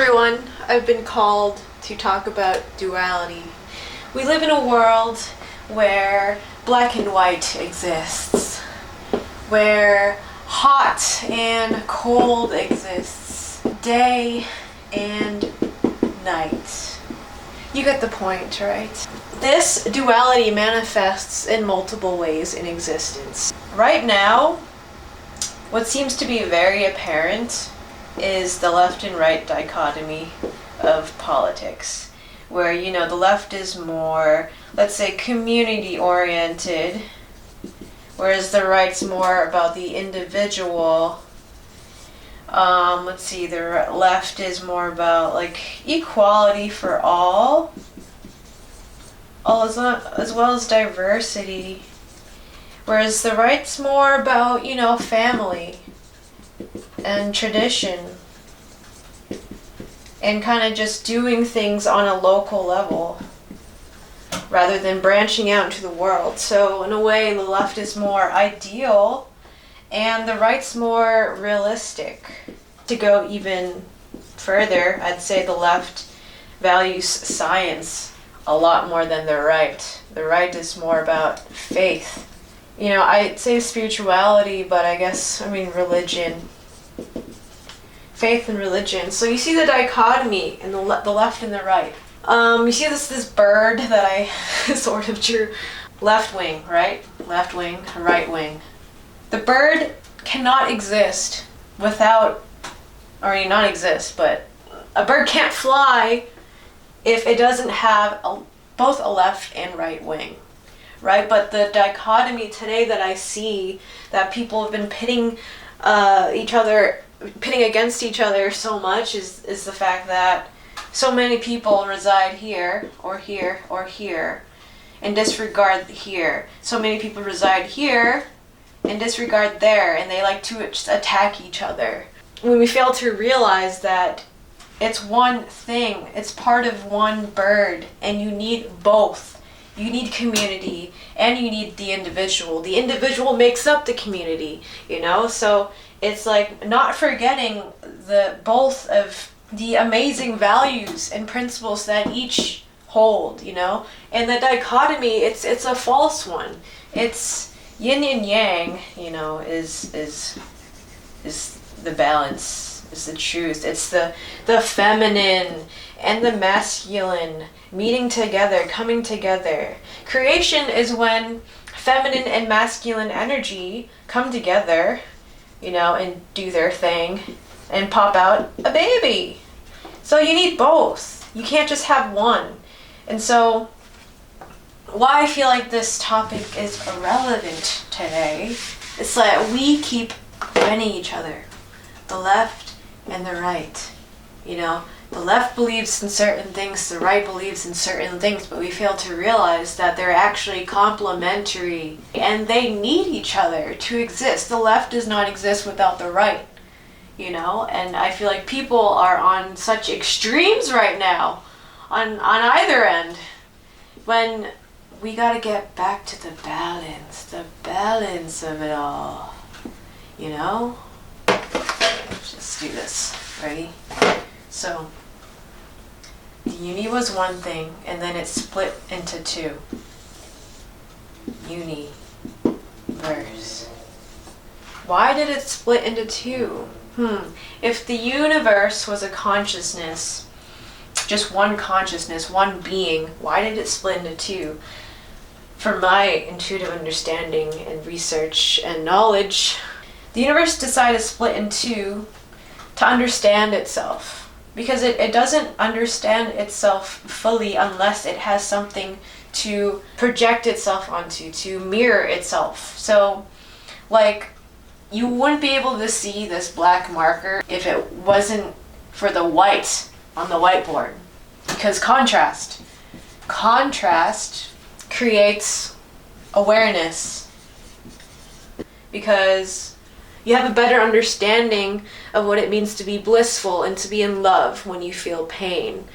everyone. I've been called to talk about duality. We live in a world where black and white exists, where hot and cold exists, day and night. You get the point, right? This duality manifests in multiple ways in existence. Right now, what seems to be very apparent is the left and right dichotomy of politics, where, the left is more, let's say, community oriented, whereas the right's more about the individual. The left is more about equality for all as well as diversity, whereas the right's more about, family and tradition and kind of just doing things on a local level rather than branching out into the world. So in a way, the left is more ideal and the right's more realistic. To go even further, I'd say the left values science a lot more than the right. The right is more about faith. I'd say spirituality, but religion. Faith and religion. So you see the dichotomy in the left and the right. You see this bird that I sort of drew. Left wing, right? Left wing, right wing. The bird cannot exist without, not exist, but a bird can't fly if it doesn't have both a left and right wing, right? But the dichotomy today that I see, that people have been pitting against each other so much is the fact that so many people reside here or here or here and disregard here. So many people reside here and disregard there, and they like to just attack each other. When we fail to realize that it's one thing, it's part of one bird, and you need both. You need community and you need the individual. The individual makes up the community, So it's not forgetting both of the amazing values and principles that each hold, And the dichotomy, it's a false one. It's yin and yang, is the balance, is the truth. It's the feminine and the masculine meeting together, coming together. Creation is when feminine and masculine energy come together, and do their thing and pop out a baby. So you need both. You can't just have one. And so why I feel like this topic is irrelevant today is that we keep fighting each other, the left and the right. The left believes in certain things, the right believes in certain things, but we fail to realize that they're actually complementary and they need each other to exist. The left does not exist without the right, and I feel like people are on such extremes right now on either end, when we gotta get back to the balance of it all, Let's just do this. Ready? So, the uni was one thing, and then it split into two. Universe. Why did it split into two? If the universe was a consciousness, just one consciousness, one being, why did it split into two? From my intuitive understanding and research and knowledge, the universe decided to split in two to understand itself. Because it doesn't understand itself fully unless it has something to project itself onto, to mirror itself. So, you wouldn't be able to see this black marker if it wasn't for the white on the whiteboard. Because contrast creates awareness. Because you have a better understanding of what it means to be blissful and to be in love when you feel pain.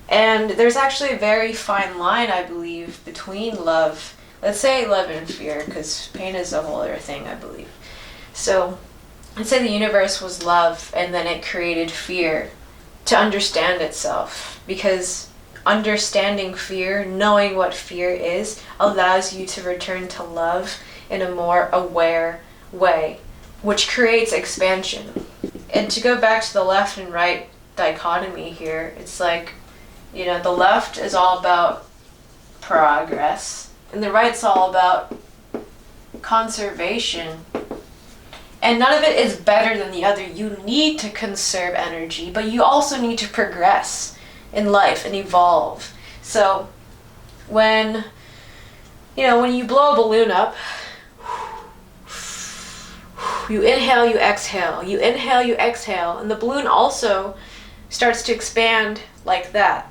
And there's actually a very fine line, I believe, between love, let's say love and fear, because pain is a whole other thing, I believe. So let's say the universe was love and then it created fear. to understand itself, because understanding fear, knowing what fear is, allows you to return to love in a more aware way, which creates expansion. And to go back to the left and right dichotomy here, it's like, you know, the left is all about progress, and the right's all about conservation. And none of it is better than the other. You need to conserve energy, but you also need to progress in life and evolve. So when you blow a balloon up, you inhale, you exhale, you inhale, you exhale, and the balloon also starts to expand like that,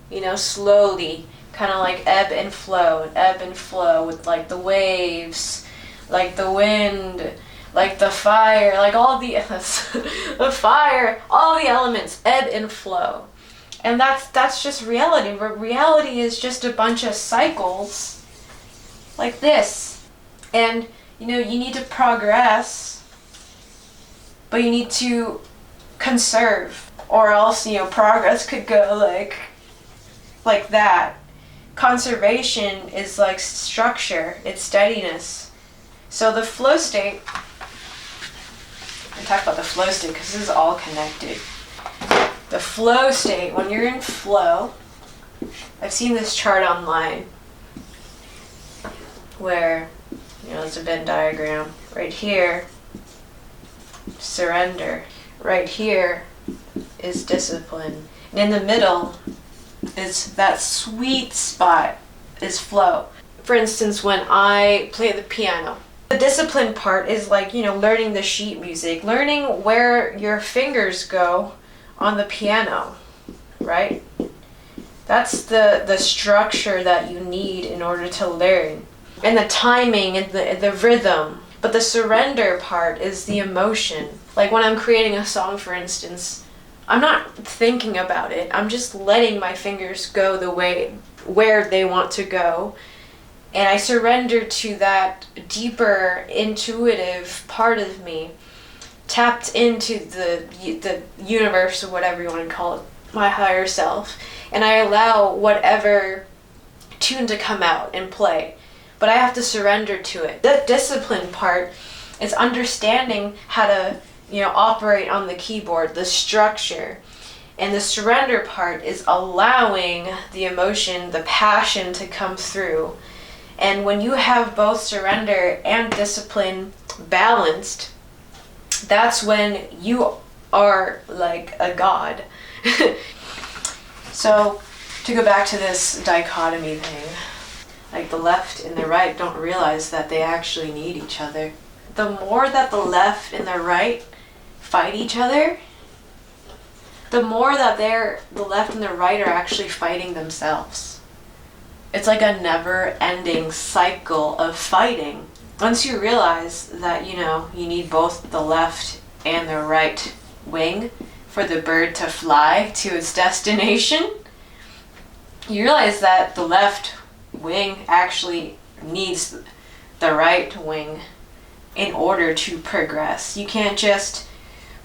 you know, slowly, kind of like ebb and flow with like the waves, like the wind, like the fire, like all the the fire, all the elements ebb and flow. And that's just reality. Reality is just a bunch of cycles like this. And you know, you need to progress, but you need to conserve, or else, you know, progress could go like that. Conservation is like structure, it's steadiness. So the flow state, I talk about the flow state because this is all connected. The flow state, when you're in flow, I've seen this chart online where, you know, there's a Venn diagram. Right here, surrender. Right here is discipline. And in the middle is that sweet spot, is flow. For instance, when I play the piano, the discipline part is like, you know, learning the sheet music, learning where your fingers go on the piano, right? That's the structure that you need in order to learn. And the timing and the rhythm. But the surrender part is the emotion. Like when I'm creating a song, for instance, I'm not thinking about it. I'm just letting my fingers go the way where they want to go. And I surrender to that deeper intuitive part of me, tapped into the universe, or whatever you want to call it, my higher self. And I allow whatever tune to come out and play. But I have to surrender to it. The discipline part is understanding how to, you know, operate on the keyboard, the structure. And the surrender part is allowing the emotion, the passion to come through. And when you have both surrender and discipline balanced, that's when you are like a god. So to go back to this dichotomy thing, like the left and the right don't realize that they actually need each other. The more that the left and the right fight each other, the more that the left and the right are actually fighting themselves. It's like a never-ending cycle of fighting. Once you realize that, you know, you need both the left and the right wing for the bird to fly to its destination, you realize that the left wing actually needs the right wing in order to progress. You can't just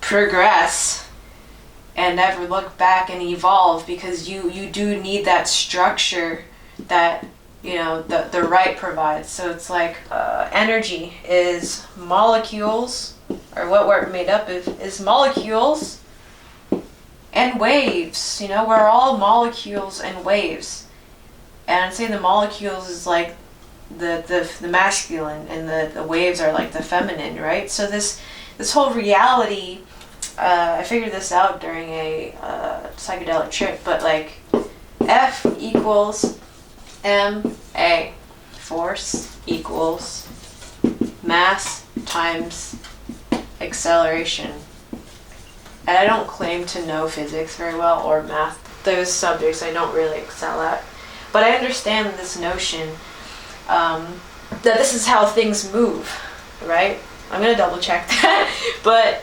progress and never look back and evolve, because you do need that structure that, you know, the right provides. So it's like energy is molecules, or what we're made up of is molecules and waves. You know, we're all molecules and waves. And I'd say the molecules is like the masculine, and the waves are like the feminine, right? So this whole reality, I figured this out during a psychedelic trip, but like F equals ma, force equals mass times acceleration. And I don't claim to know physics very well, or math. Those subjects I don't really excel at. But I understand this notion that this is how things move, right? I'm gonna double check that. But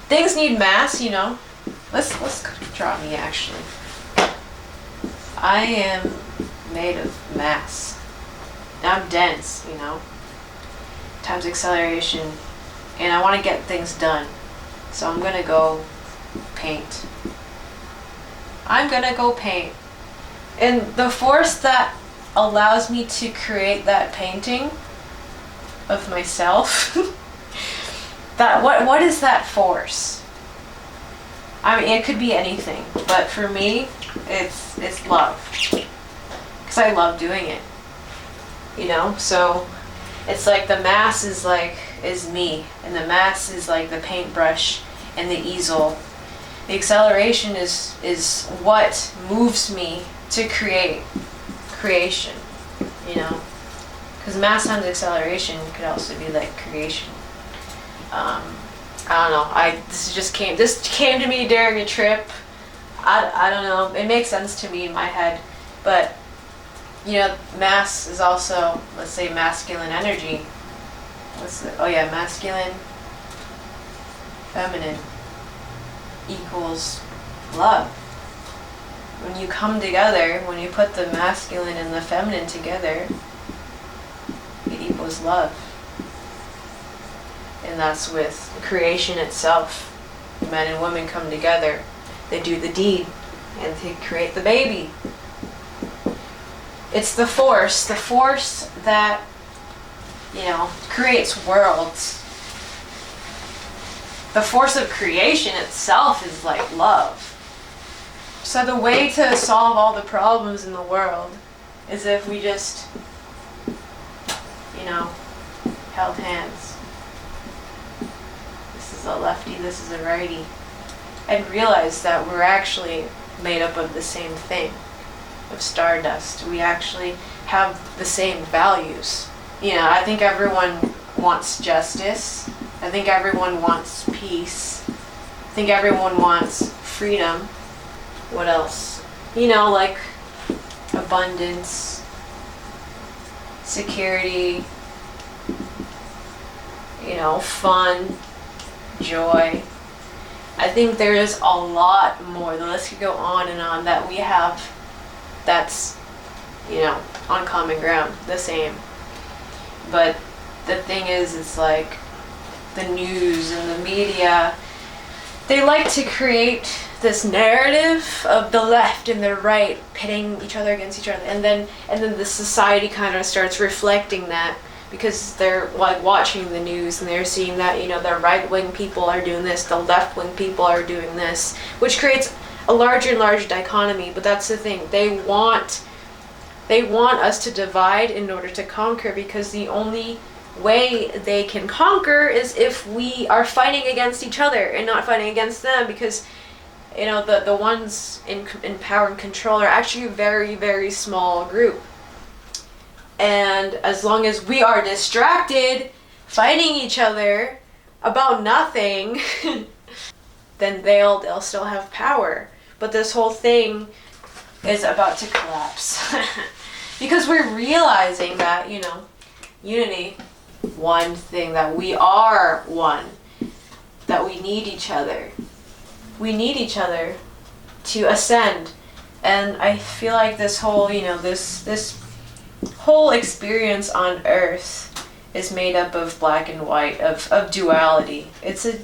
things need mass, you know. Let's draw me actually. I am made of mass. I'm dense, you know. Times acceleration. And I want to get things done. So I'm gonna go paint. I'm gonna go paint. And the force that allows me to create that painting of myself, that what is that force? I mean, it could be anything, but for me, it's love. Because I love doing it. You know? So it's like the mass is me, and the mass is like the paintbrush and the easel. The acceleration is what moves me to create creation, you know? Because mass times acceleration could also be like creation. I don't know. This came to me during a trip. I don't know. It makes sense to me in my head, but you know, mass is also, let's say, masculine energy. Masculine, feminine equals love. When you come together, when you put the masculine and the feminine together, it equals love. And that's with creation itself. Men and women come together, they do the deed, and they create the baby. It's the force that, you know, creates worlds. The force of creation itself is like love. So the way to solve all the problems in the world is if we just, you know, held hands. This is a lefty, this is a righty. And realized that we're actually made up of the same thing, of stardust. We actually have the same values. You know, I think everyone wants justice. I think everyone wants peace. I think everyone wants freedom. What else? You know, like abundance, security, you know, fun, joy. I think there is a lot more. The list could go on and on that we have that's, you know, on common ground, the same. But the thing is, it's like the news and the media, they like to create this narrative of the left and the right pitting each other against each other, and then the society kind of starts reflecting that, because they're like watching the news and they're seeing that, you know, the right-wing people are doing this, the left-wing people are doing this, which creates a larger and larger dichotomy. But that's the thing, they want us to divide in order to conquer, because the only way they can conquer is if we are fighting against each other and not fighting against them, because, you know, the ones in power and control are actually a very, very small group. And as long as we are distracted fighting each other about nothing, then they'll still have power. But this whole thing is about to collapse. Because we're realizing that, you know, unity, one thing, that we are one, that we need each other. We need each other to ascend. And I feel like this whole, you know, this whole experience on Earth is made up of black and white, of duality. It's a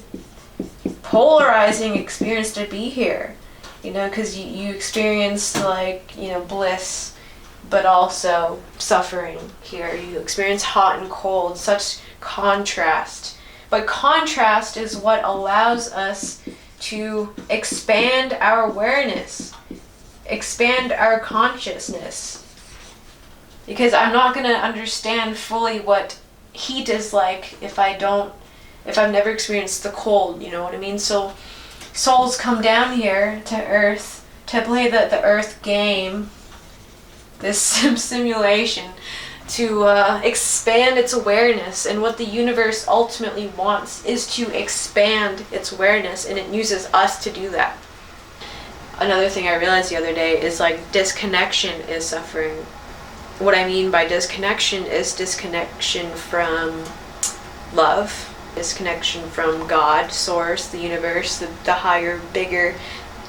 polarizing experience to be here, you know, because you experience, like, you know, bliss, but also suffering here. You experience hot and cold, such contrast. But contrast is what allows us to expand our awareness, expand our consciousness. Because I'm not going to understand fully what heat is like if I've never experienced the cold, you know what I mean? So souls come down here to Earth to play the Earth game, this simulation, to expand its awareness. And what the universe ultimately wants is to expand its awareness, and it uses us to do that. Another thing I realized the other day is, like, disconnection is suffering. What I mean by disconnection is disconnection from love, disconnection from God, source, the universe, the higher, bigger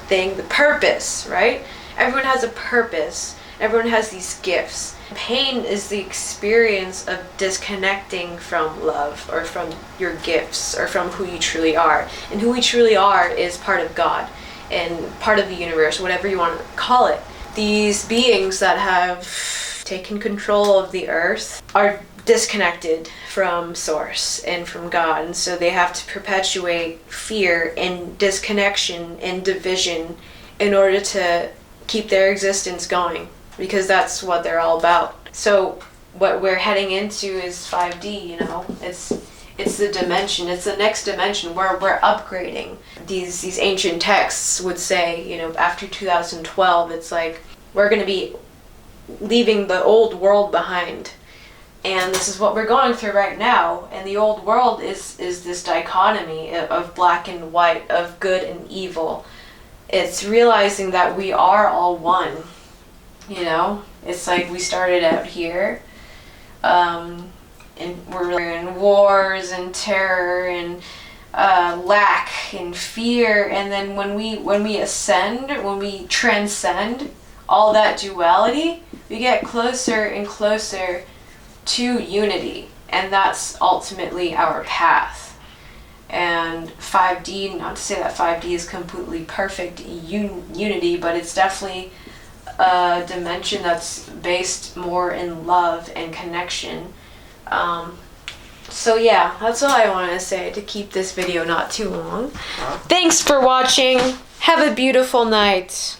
thing, the purpose, right? Everyone has a purpose. Everyone has these gifts. Pain is the experience of disconnecting from love, or from your gifts, or from who you truly are. And who we truly are is part of God. and part of the universe, whatever you want to call it. These beings that have taken control of the earth are disconnected from source and from God, and so they have to perpetuate fear and disconnection and division in order to keep their existence going, because that's what they're all about. So what we're heading into is 5D, you know. It's the dimension, it's the next dimension where we're upgrading. These ancient texts would say, you know, after 2012, it's like we're going to be leaving the old world behind. And this is what we're going through right now. And the old world is this dichotomy of black and white, of good and evil. It's realizing that we are all one, you know? It's like we started out here, and we're in wars and terror and lack and fear, and then when we ascend, when we transcend all that duality, we get closer and closer to unity, and that's ultimately our path. And 5D, not to say that 5D is completely perfect unity, but it's definitely a dimension that's based more in love and connection. So yeah, that's all I wanted to say to keep this video not too long. Thanks for watching. Have a beautiful night.